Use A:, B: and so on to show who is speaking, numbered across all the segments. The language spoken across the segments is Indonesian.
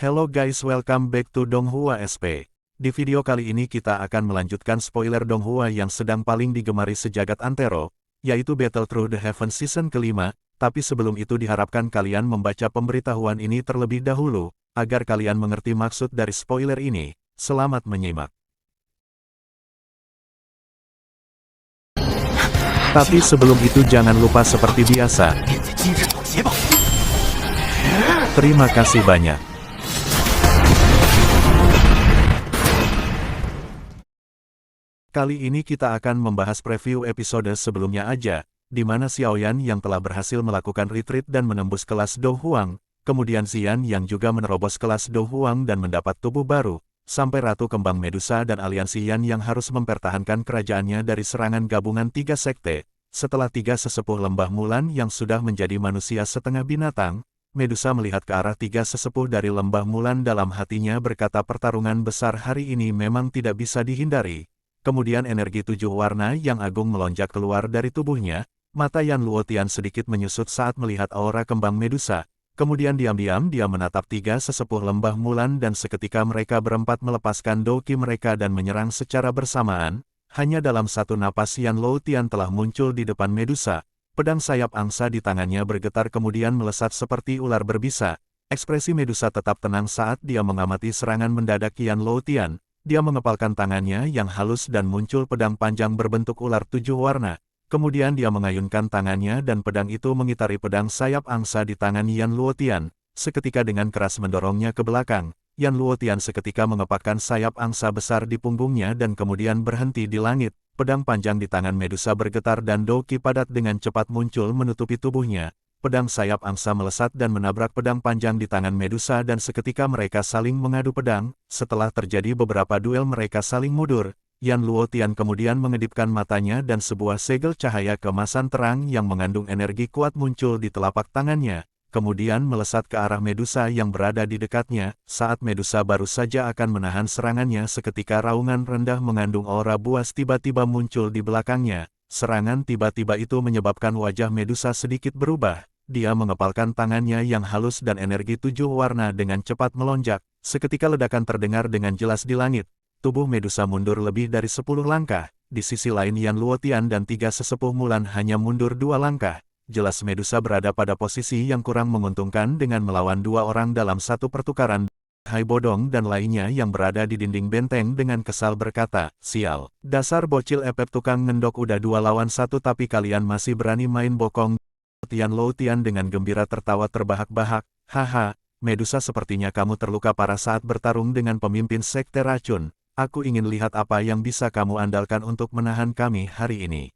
A: Hello guys, welcome back to Donghua SP. Di video kali ini kita akan melanjutkan spoiler Donghua yang sedang paling digemari sejagat antero, yaitu Battle Through the Heaven season kelima, tapi sebelum itu diharapkan kalian membaca pemberitahuan ini terlebih dahulu, agar kalian mengerti maksud dari spoiler ini. Selamat menyimak. Tapi sebelum itu jangan lupa seperti biasa. Terima kasih banyak. Kali ini kita akan membahas preview episode sebelumnya aja, di mana Xiaoyan yang telah berhasil melakukan retreat dan menembus kelas Dou Huang, kemudian Xian yang juga menerobos kelas Dou Huang dan mendapat tubuh baru, sampai Ratu Kembang Medusa dan aliansi Yan yang harus mempertahankan kerajaannya dari serangan gabungan tiga sekte. Setelah tiga sesepuh lembah Mulan yang sudah menjadi manusia setengah binatang, Medusa melihat ke arah tiga sesepuh dari lembah Mulan dalam hatinya berkata pertarungan besar hari ini memang tidak bisa dihindari. Kemudian energi tujuh warna yang agung melonjak keluar dari tubuhnya, mata Yan Luotian sedikit menyusut saat melihat aura kembang Medusa. Kemudian diam-diam dia menatap tiga sesepuh lembah Mulan dan seketika mereka berempat melepaskan douki mereka dan menyerang secara bersamaan. Hanya dalam satu napas Yan Luotian telah muncul di depan Medusa. Pedang sayap angsa di tangannya bergetar kemudian melesat seperti ular berbisa. Ekspresi Medusa tetap tenang saat dia mengamati serangan mendadak Yan Luotian. Dia mengepalkan tangannya yang halus dan muncul pedang panjang berbentuk ular tujuh warna. Kemudian dia mengayunkan tangannya dan pedang itu mengitari pedang sayap angsa di tangan Yan Luotian. Seketika dengan keras mendorongnya ke belakang, Yan Luotian seketika mengepakkan sayap angsa besar di punggungnya dan kemudian berhenti di langit. Pedang panjang di tangan Medusa bergetar dan douki padat dengan cepat muncul menutupi tubuhnya. Pedang sayap angsa melesat dan menabrak pedang panjang di tangan Medusa dan seketika mereka saling mengadu pedang. Setelah terjadi beberapa duel mereka saling mundur. Yan Luotian kemudian mengedipkan matanya dan sebuah segel cahaya keemasan terang yang mengandung energi kuat muncul di telapak tangannya. Kemudian melesat ke arah Medusa yang berada di dekatnya. Saat Medusa baru saja akan menahan serangannya seketika raungan rendah mengandung aura buas tiba-tiba muncul di belakangnya. Serangan tiba-tiba itu menyebabkan wajah Medusa sedikit berubah. Dia mengepalkan tangannya yang halus dan energi tujuh warna dengan cepat melonjak. Seketika ledakan terdengar dengan jelas di langit. Tubuh Medusa mundur lebih dari 10 langkah. Di sisi lain Yan Luotian dan tiga sesepuh Mulan hanya mundur 2 langkah. Jelas Medusa berada pada posisi yang kurang menguntungkan dengan melawan 2 orang dalam satu pertukaran. Hai Bodong dan lainnya yang berada di dinding benteng dengan kesal berkata, "Sial, dasar bocil epep tukang ngendok udah 2 lawan 1 tapi kalian masih berani main bokong." Yan Luotian dengan gembira tertawa terbahak-bahak, "Haha, Medusa sepertinya kamu terluka parah saat bertarung dengan pemimpin sekte racun. Aku ingin lihat apa yang bisa kamu andalkan untuk menahan kami hari ini."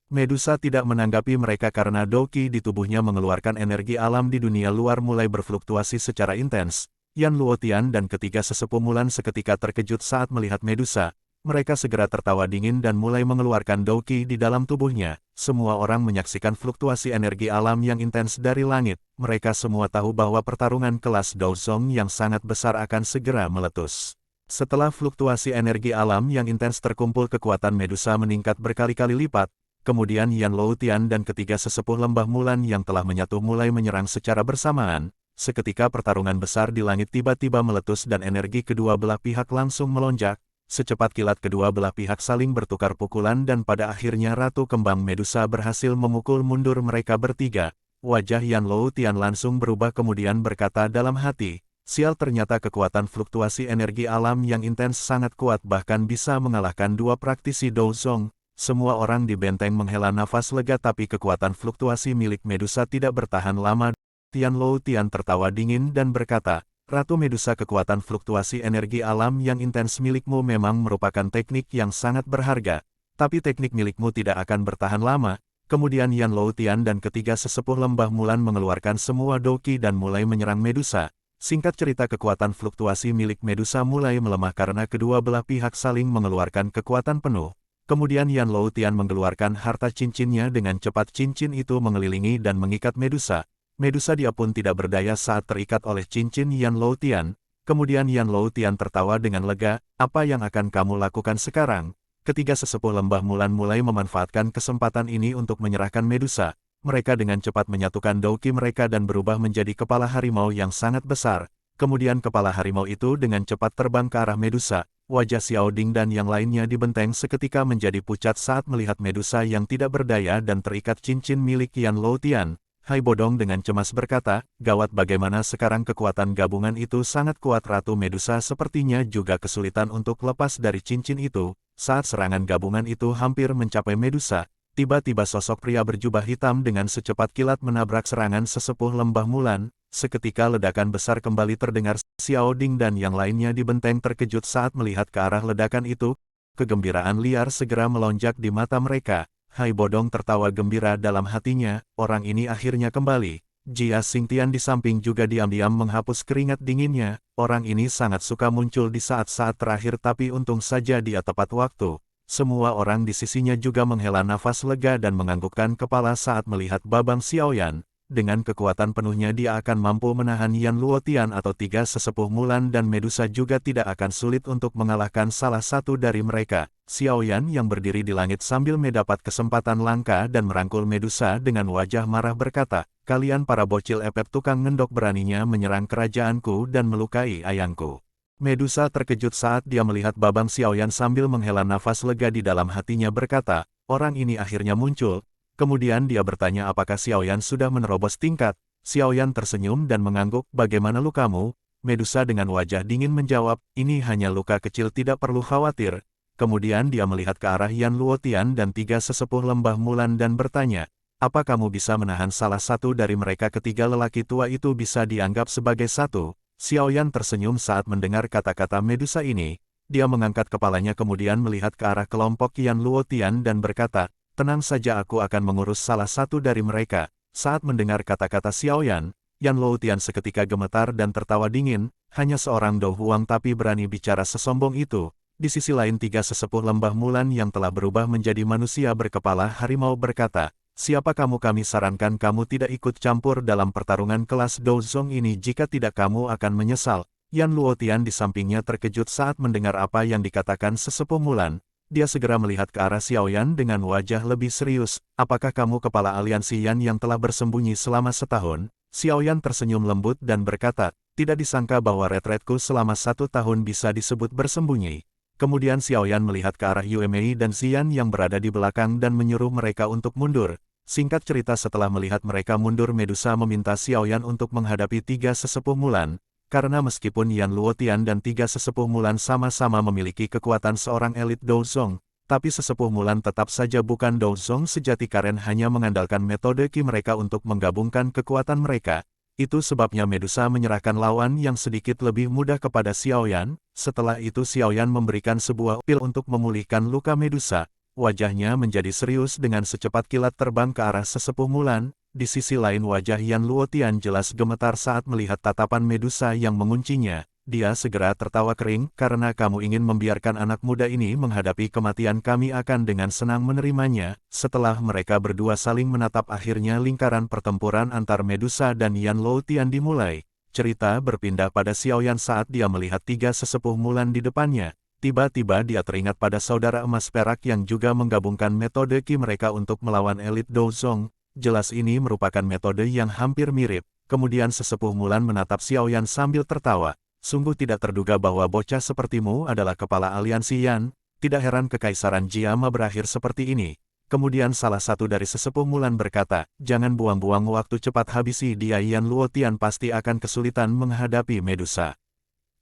A: Medusa tidak menanggapi mereka karena douki di tubuhnya mengeluarkan energi alam di dunia luar mulai berfluktuasi secara intens. Yan Luotian dan ketiga sesepuh Mulan seketika terkejut saat melihat Medusa. Mereka segera tertawa dingin dan mulai mengeluarkan douki di dalam tubuhnya. Semua orang menyaksikan fluktuasi energi alam yang intens dari langit. Mereka semua tahu bahwa pertarungan kelas Douzong yang sangat besar akan segera meletus. Setelah fluktuasi energi alam yang intens terkumpul kekuatan Medusa meningkat berkali-kali lipat. Kemudian Yan Luotian dan ketiga sesepuh lembah Mulan yang telah menyatu mulai menyerang secara bersamaan. Seketika pertarungan besar di langit tiba-tiba meletus dan energi kedua belah pihak langsung melonjak. Secepat kilat kedua belah pihak saling bertukar pukulan dan pada akhirnya Ratu Kembang Medusa berhasil memukul mundur mereka bertiga. Wajah Yan Luotian langsung berubah kemudian berkata dalam hati, "Sial, ternyata kekuatan fluktuasi energi alam yang intens sangat kuat bahkan bisa mengalahkan 2 praktisi Douzong." Semua orang di benteng menghela nafas lega tapi kekuatan fluktuasi milik Medusa tidak bertahan lama. Yan Luotian tertawa dingin dan berkata, "Ratu Medusa, kekuatan fluktuasi energi alam yang intens milikmu memang merupakan teknik yang sangat berharga, tapi teknik milikmu tidak akan bertahan lama." Kemudian Yan Luotian dan ketiga sesepuh lembah Mulan mengeluarkan semua douki dan mulai menyerang Medusa. Singkat cerita kekuatan fluktuasi milik Medusa mulai melemah karena kedua belah pihak saling mengeluarkan kekuatan penuh. Kemudian Yan Luotian mengeluarkan harta cincinnya dengan cepat cincin itu mengelilingi dan mengikat Medusa. Medusa dia pun tidak berdaya saat terikat oleh cincin Yan Luotian. Kemudian Yan Luotian tertawa dengan lega, "Apa yang akan kamu lakukan sekarang?" Ketiga sesepuh lembah Mulan mulai memanfaatkan kesempatan ini untuk menyerahkan Medusa. Mereka dengan cepat menyatukan douki mereka dan berubah menjadi kepala harimau yang sangat besar. Kemudian kepala harimau itu dengan cepat terbang ke arah Medusa. Wajah Xiao Ding dan yang lainnya di benteng seketika menjadi pucat saat melihat Medusa yang tidak berdaya dan terikat cincin milik Yan Luotian. Hai Bodong dengan cemas berkata, gawat bagaimana sekarang kekuatan gabungan itu sangat kuat. Ratu Medusa sepertinya juga kesulitan untuk lepas dari cincin itu. Saat serangan gabungan itu hampir mencapai Medusa, tiba-tiba sosok pria berjubah hitam dengan secepat kilat menabrak serangan sesepuh lembah Mulan. Seketika ledakan besar kembali terdengar. Xiao Ding dan yang lainnya di benteng terkejut saat melihat ke arah ledakan itu. Kegembiraan liar segera melonjak di mata mereka. Hai Bodong tertawa gembira dalam hatinya, orang ini akhirnya kembali. Jia Xingtian di samping juga diam-diam menghapus keringat dinginnya. Orang ini sangat suka muncul di saat-saat terakhir tapi untung saja dia tepat waktu. Semua orang di sisinya juga menghela nafas lega dan menganggukkan kepala saat melihat Babang Xiaoyan. Dengan kekuatan penuhnya dia akan mampu menahan Yan Luotian atau tiga sesepuh Mulan dan Medusa juga tidak akan sulit untuk mengalahkan salah satu dari mereka. Xiaoyan yang berdiri di langit sambil mendapat kesempatan langka dan merangkul Medusa dengan wajah marah berkata, kalian para bocil epet tukang ngendok beraninya menyerang kerajaanku dan melukai ayangku. Medusa terkejut saat dia melihat Babang Xiaoyan sambil menghela nafas lega di dalam hatinya berkata, orang ini akhirnya muncul. Kemudian dia bertanya apakah Xiaoyan sudah menerobos tingkat. Xiaoyan tersenyum dan mengangguk, bagaimana lukamu? Medusa dengan wajah dingin menjawab, ini hanya luka kecil tidak perlu khawatir. Kemudian dia melihat ke arah Yan Luotian dan tiga sesepuh lembah Mulan dan bertanya, apa kamu bisa menahan salah satu dari mereka? Ketiga lelaki tua itu bisa dianggap sebagai satu. Xiaoyan tersenyum saat mendengar kata-kata Medusa ini. Dia mengangkat kepalanya kemudian melihat ke arah kelompok Yan Luotian dan berkata, tenang saja aku akan mengurus salah satu dari mereka. Saat mendengar kata-kata Xiaoyan, Yan Luotian seketika gemetar dan tertawa dingin, hanya seorang Dou Huang tapi berani bicara sesombong itu. Di sisi lain tiga sesepuh lembah Mulan yang telah berubah menjadi manusia berkepala harimau berkata, siapa kamu? Kami sarankan kamu tidak ikut campur dalam pertarungan kelas Dou Zong ini, jika tidak kamu akan menyesal. Yan Luotian di sampingnya terkejut saat mendengar apa yang dikatakan sesepuh Mulan. Dia segera melihat ke arah Xiaoyan dengan wajah lebih serius. Apakah kamu kepala aliansi Yan yang telah bersembunyi selama setahun? Xiaoyan tersenyum lembut dan berkata, tidak disangka bahwa retretku selama 1 tahun bisa disebut bersembunyi. Kemudian Xiaoyan melihat ke arah Yue Mei dan Xian yang berada di belakang dan menyuruh mereka untuk mundur. Singkat cerita setelah melihat mereka mundur, Medusa meminta Xiaoyan untuk menghadapi tiga sesepuh Mulan. Karena meskipun Yan Luotian dan tiga sesepuh Mulan sama-sama memiliki kekuatan seorang elit Dou Zong, tapi sesepuh Mulan tetap saja bukan Dou Zong sejati. Karen hanya mengandalkan metode Qi mereka untuk menggabungkan kekuatan mereka. Itu sebabnya Medusa menyerahkan lawan yang sedikit lebih mudah kepada Xiaoyan. Setelah itu Xiaoyan memberikan sebuah pil untuk memulihkan luka Medusa. Wajahnya menjadi serius dengan secepat kilat terbang ke arah sesepuh Mulan. Di sisi lain wajah Yan Luotian jelas gemetar saat melihat tatapan Medusa yang menguncinya. Dia segera tertawa kering, karena kamu ingin membiarkan anak muda ini menghadapi kematian, kami akan dengan senang menerimanya. Setelah mereka berdua saling menatap, akhirnya lingkaran pertempuran antar Medusa dan Yan Luotian dimulai. Cerita berpindah pada Xiaoyan saat dia melihat tiga sesepuh Mulan di depannya. Tiba-tiba dia teringat pada saudara emas perak yang juga menggabungkan metode Qi mereka untuk melawan elit Dou Zong. Jelas ini merupakan metode yang hampir mirip. Kemudian sesepuh Mulan menatap Xiaoyan sambil tertawa. Sungguh tidak terduga bahwa bocah sepertimu adalah kepala aliansi Yan. Tidak heran kekaisaran Jiama berakhir seperti ini. Kemudian salah satu dari sesepuh Mulan berkata, jangan buang-buang waktu, cepat habisi dia. Yan Luotian pasti akan kesulitan menghadapi Medusa.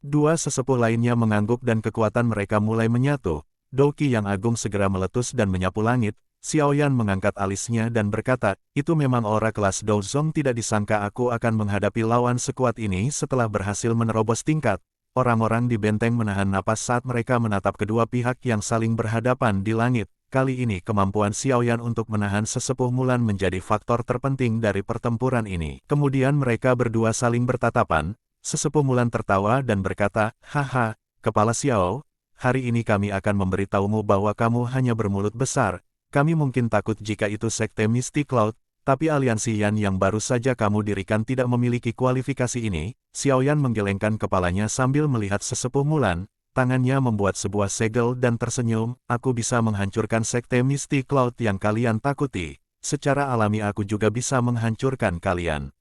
A: Dua sesepuh lainnya mengangguk dan kekuatan mereka mulai menyatu. Dou Qi yang agung segera meletus dan menyapu langit. Xiaoyan mengangkat alisnya dan berkata, itu memang aura kelas Dou Zong, tidak disangka aku akan menghadapi lawan sekuat ini setelah berhasil menerobos tingkat. Orang-orang di benteng menahan napas saat mereka menatap kedua pihak yang saling berhadapan di langit. Kali ini kemampuan Xiaoyan untuk menahan sesepuh Mulan menjadi faktor terpenting dari pertempuran ini. Kemudian mereka berdua saling bertatapan. Sesepuh Mulan tertawa dan berkata, haha, Kepala Xiao, hari ini kami akan memberitahumu bahwa kamu hanya bermulut besar. Kami mungkin takut jika itu sekte Mystic Cloud, tapi aliansi Yan yang baru saja kamu dirikan tidak memiliki kualifikasi ini. Xiaoyan menggelengkan kepalanya sambil melihat sesepuh Mulan, tangannya membuat sebuah segel dan tersenyum, aku bisa menghancurkan sekte Mystic Cloud yang kalian takuti. Secara alami aku juga bisa menghancurkan kalian.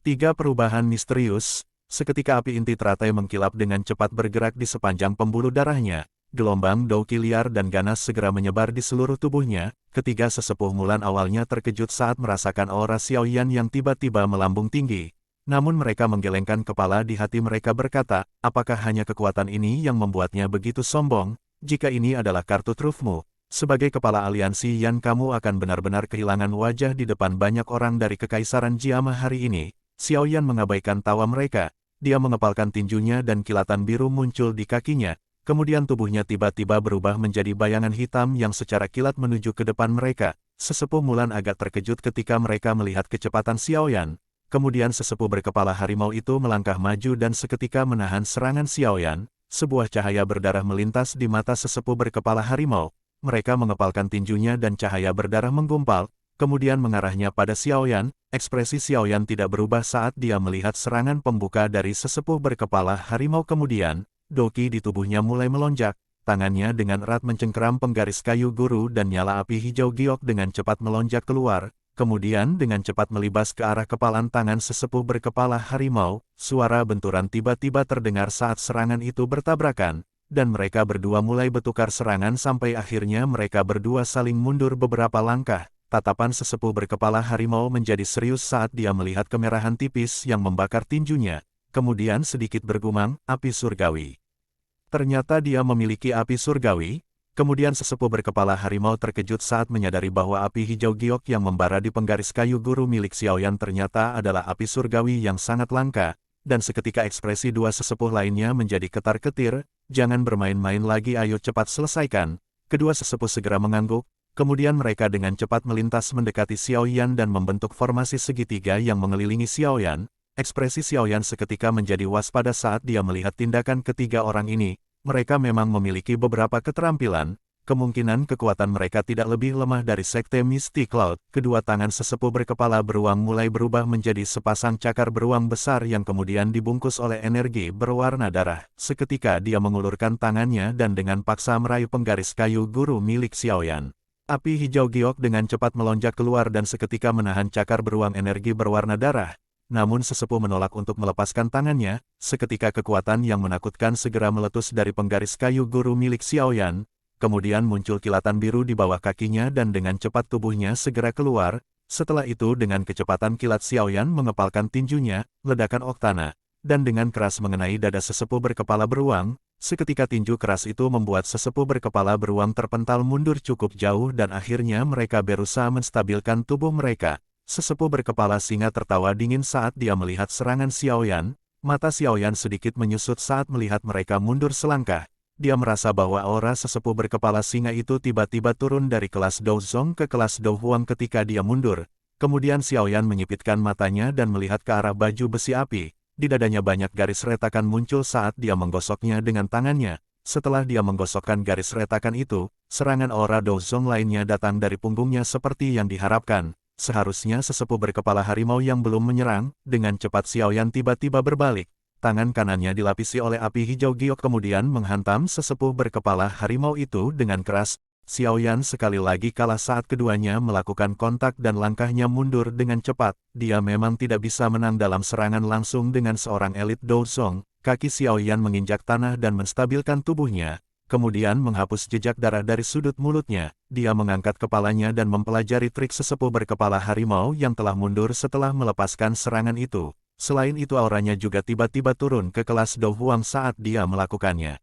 A: Tiga perubahan misterius. Seketika api inti teratai mengkilap dengan cepat bergerak di sepanjang pembuluh darahnya. Gelombang Douqi liar dan ganas segera menyebar di seluruh tubuhnya. Ketiga sesepuh Mulan awalnya terkejut saat merasakan aura Xiaoyan yang tiba-tiba melambung tinggi. Namun mereka menggelengkan kepala di hati mereka berkata, apakah hanya kekuatan ini yang membuatnya begitu sombong? Jika ini adalah kartu trufmu, sebagai kepala aliansi Yan kamu akan benar-benar kehilangan wajah di depan banyak orang dari Kekaisaran Jiama hari ini. Xiaoyan mengabaikan tawa mereka. Dia mengepalkan tinjunya dan kilatan biru muncul di kakinya. Kemudian tubuhnya tiba-tiba berubah menjadi bayangan hitam yang secara kilat menuju ke depan mereka. Sesepuh Mulan agak terkejut ketika mereka melihat kecepatan Xiaoyan. Kemudian sesepuh berkepala harimau itu melangkah maju dan seketika menahan serangan Xiaoyan. Sebuah cahaya berdarah melintas di mata sesepuh berkepala harimau. Mereka mengepalkan tinjunya dan cahaya berdarah menggumpal, kemudian mengarahnya pada Xiaoyan. Ekspresi Xiaoyan tidak berubah saat dia melihat serangan pembuka dari sesepuh berkepala harimau kemudian. Douqi di tubuhnya mulai melonjak, tangannya dengan erat mencengkeram penggaris kayu guru dan nyala api hijau giok dengan cepat melonjak keluar, kemudian dengan cepat melibas ke arah kepalan tangan sesepuh berkepala harimau. Suara benturan tiba-tiba terdengar saat serangan itu bertabrakan, dan mereka berdua mulai bertukar serangan sampai akhirnya mereka berdua saling mundur beberapa langkah. Tatapan sesepuh berkepala harimau menjadi serius saat dia melihat kemerahan tipis yang membakar tinjunya. Kemudian sedikit bergumam, api surgawi. Ternyata dia memiliki api surgawi. Kemudian sesepuh berkepala harimau terkejut saat menyadari bahwa api hijau giok yang membara di penggaris kayu guru milik Xiaoyan ternyata adalah api surgawi yang sangat langka. Dan seketika ekspresi dua sesepuh lainnya menjadi ketar-ketir. Jangan bermain-main lagi, ayo cepat selesaikan. Kedua sesepuh segera mengangguk. Kemudian mereka dengan cepat melintas mendekati Xiaoyan dan membentuk formasi segitiga yang mengelilingi Xiaoyan. Ekspresi Xiaoyan seketika menjadi waspada saat dia melihat tindakan ketiga orang ini. Mereka memang memiliki beberapa keterampilan. Kemungkinan kekuatan mereka tidak lebih lemah dari Sekte Mystic Cloud. Kedua tangan sesepuh berkepala beruang mulai berubah menjadi sepasang cakar beruang besar yang kemudian dibungkus oleh energi berwarna darah. Seketika dia mengulurkan tangannya dan dengan paksa meraih penggaris kayu guru milik Xiaoyan. Api hijau giok dengan cepat melonjak keluar dan seketika menahan cakar beruang energi berwarna darah. Namun sesepuh menolak untuk melepaskan tangannya. Seketika kekuatan yang menakutkan segera meletus dari penggaris kayu guru milik Xiaoyan. Kemudian muncul kilatan biru di bawah kakinya dan dengan cepat tubuhnya segera keluar. Setelah itu dengan kecepatan kilat Xiaoyan mengepalkan tinjunya, ledakan oktana, dan dengan keras mengenai dada sesepuh berkepala beruang. Seketika tinju keras itu membuat sesepuh berkepala beruang terpental mundur cukup jauh dan akhirnya mereka berusaha menstabilkan tubuh mereka. Sesepuh berkepala singa tertawa dingin saat dia melihat serangan Xiaoyan. Mata Xiaoyan sedikit menyusut saat melihat mereka mundur selangkah. Dia merasa bahwa aura sesepuh berkepala singa itu tiba-tiba turun dari kelas Douzong ke kelas Douhuang ketika dia mundur. Kemudian Xiaoyan menyipitkan matanya dan melihat ke arah baju besi api. Di dadanya banyak garis retakan muncul saat dia menggosoknya dengan tangannya. Setelah dia menggosokkan garis retakan itu, serangan aura Douzong lainnya datang dari punggungnya seperti yang diharapkan. Seharusnya sesepuh berkepala harimau yang belum menyerang, dengan cepat Xiaoyan tiba-tiba berbalik. Tangan kanannya dilapisi oleh api hijau giok kemudian menghantam sesepuh berkepala harimau itu dengan keras. Xiaoyan sekali lagi kalah saat keduanya melakukan kontak dan langkahnya mundur dengan cepat. Dia memang tidak bisa menang dalam serangan langsung dengan seorang elit Douzong. Kaki Xiaoyan menginjak tanah dan menstabilkan tubuhnya. Kemudian menghapus jejak darah dari sudut mulutnya, dia mengangkat kepalanya dan mempelajari trik sesepuh berkepala harimau yang telah mundur setelah melepaskan serangan itu. Selain itu auranya juga tiba-tiba turun ke kelas Douhuang saat dia melakukannya.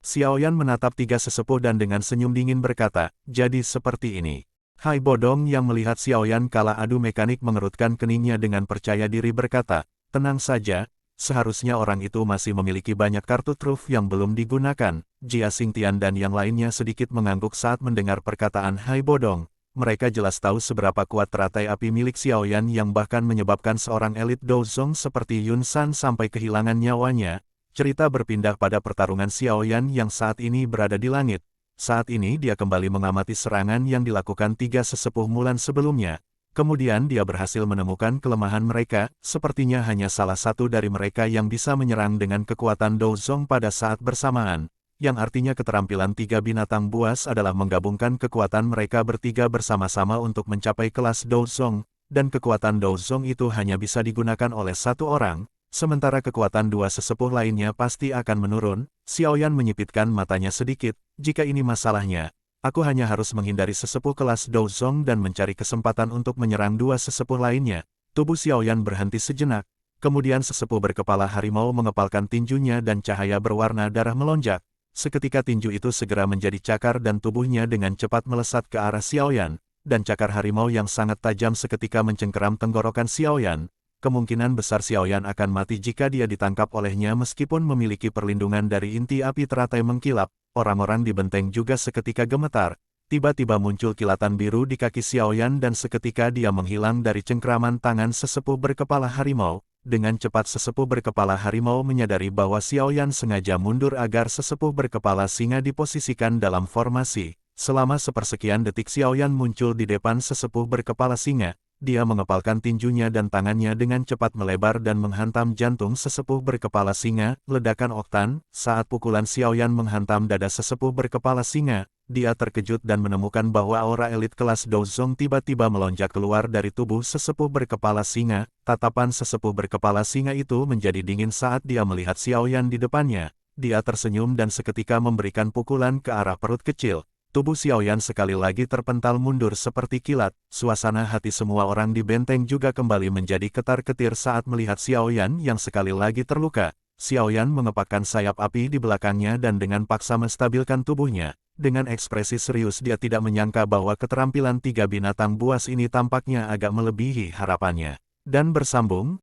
A: Xiaoyan menatap tiga sesepuh dan dengan senyum dingin berkata, jadi seperti ini. Hai Bodong yang melihat Xiaoyan kalah adu mekanik mengerutkan keningnya dengan percaya diri berkata, tenang saja. Seharusnya orang itu masih memiliki banyak kartu truf yang belum digunakan. Jia Xingtian dan yang lainnya sedikit mengangguk saat mendengar perkataan Hai Bodong. Mereka jelas tahu seberapa kuat teratai api milik Xiaoyan yang bahkan menyebabkan seorang elit Douzong seperti Yun San sampai kehilangan nyawanya. Cerita berpindah pada pertarungan Xiaoyan yang saat ini berada di langit. Saat ini dia kembali mengamati serangan yang dilakukan tiga sesepuh Mulan sebelumnya. Kemudian dia berhasil menemukan kelemahan mereka, sepertinya hanya salah satu dari mereka yang bisa menyerang dengan kekuatan Douzong pada saat bersamaan, yang artinya keterampilan tiga binatang buas adalah menggabungkan kekuatan mereka bertiga bersama-sama untuk mencapai kelas Douzong, dan kekuatan Douzong itu hanya bisa digunakan oleh satu orang. Sementara kekuatan dua sesepuh lainnya pasti akan menurun. Xiaoyan menyipitkan matanya sedikit, jika ini masalahnya, aku hanya harus menghindari sesepuh kelas Douzong dan mencari kesempatan untuk menyerang dua sesepuh lainnya. Tubuh Xiaoyan berhenti sejenak, kemudian sesepuh berkepala harimau mengepalkan tinjunya dan cahaya berwarna darah melonjak. Seketika tinju itu segera menjadi cakar dan tubuhnya dengan cepat melesat ke arah Xiaoyan, dan cakar harimau yang sangat tajam seketika mencengkeram tenggorokan Xiaoyan. Kemungkinan besar Xiaoyan akan mati jika dia ditangkap olehnya meskipun memiliki perlindungan dari inti api teratai mengkilap. Orang-orang di benteng juga seketika gemetar. Tiba-tiba muncul kilatan biru di kaki Xiaoyan dan seketika dia menghilang dari cengkeraman tangan sesepuh berkepala harimau. Dengan cepat sesepuh berkepala harimau menyadari bahwa Xiaoyan sengaja mundur agar sesepuh berkepala singa diposisikan dalam formasi. Selama sepersekian detik Xiaoyan muncul di depan sesepuh berkepala singa. Dia mengepalkan tinjunya dan tangannya dengan cepat melebar dan menghantam jantung sesepuh berkepala singa. Ledakan oktan, saat pukulan Xiaoyan menghantam dada sesepuh berkepala singa, dia terkejut dan menemukan bahwa aura elit kelas Douzong tiba-tiba melonjak keluar dari tubuh sesepuh berkepala singa. Tatapan sesepuh berkepala singa itu menjadi dingin saat dia melihat Xiaoyan di depannya. Dia tersenyum dan seketika memberikan pukulan ke arah perut kecil. Tubuh Xiaoyan sekali lagi terpental mundur seperti kilat. Suasana hati semua orang di benteng juga kembali menjadi ketar-ketir saat melihat Xiaoyan yang sekali lagi terluka. Xiaoyan mengepakkan sayap api di belakangnya dan dengan paksa menstabilkan tubuhnya. Dengan ekspresi serius dia tidak menyangka bahwa keterampilan tiga binatang buas ini tampaknya agak melebihi harapannya. Dan bersambung,